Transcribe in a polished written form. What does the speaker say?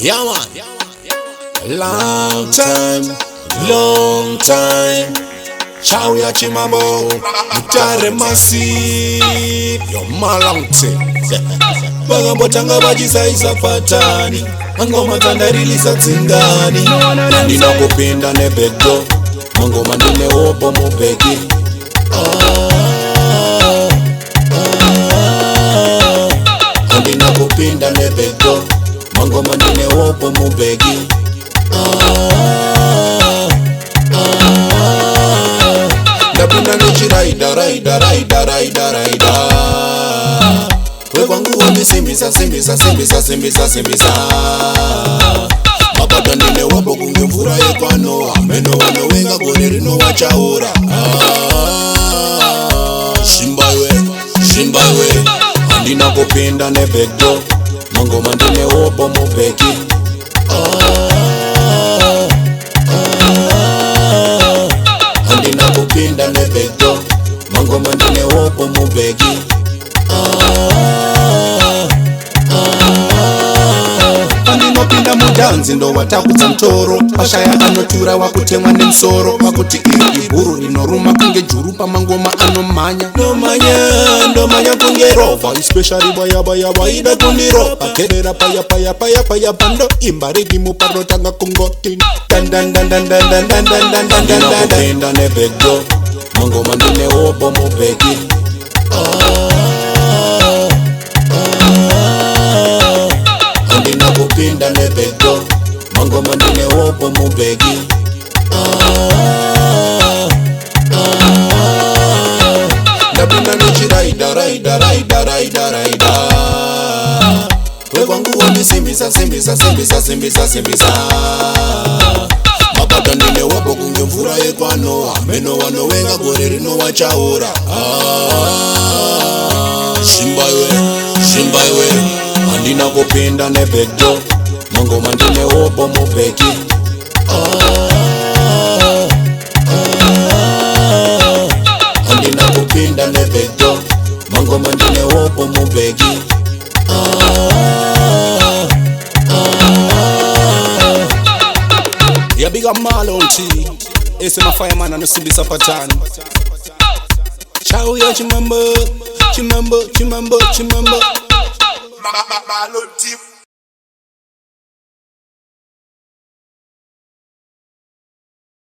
Yeah, man. Long time, long time. Ciao ya chimamo, mutare masi. Yo malangte. Bagambo tanga bajisa isapatani. Angoma tandariliza tsingani. Nina kupinda nebedo. Angoma nine opo mubeki. Nina kupinda nebedo. Mangoma nine opo mubeki. Napenda nichi raida. We kwangu wamesimbisa Mapata nine wapo kungefura yekwano Ameno wano wenga goreri no wachaura Shimbaiwe Andina kupinda nebedo Mangoma nine opo mubeki Andina kupinda nebedo Mangoma nine opo mubeki Andino pinda mudanzi ndo watakutsa mtoro Pashaya anotura wakutemwa nemsoro Wakuti iri iburu rinoruma kunge juru pamangoma anomanya Ndomanya kunge rofa Especially baya ida kundiropa Kerera paya pando Imbarigi muparo tanga kungoti Andino kupinda nebedo Mangoma nine opo mubeki Andina kupinda nebedo Mangoma nine opo mubeki Napenda nichi raida We kwangu wamesimbisa Mapata nine wapo kungefura yekwano Ameno wano wenga goreri no wachaura Shimbaiwe Andina kupinda nebedo Mangoma nine opo mubeki Andina kupinda nebedo Mangoma nine opo mubeki Ya big up Marlon T. Ese my fireman and the Simbisa Patan. Ciao ya chimambo. Marlon T.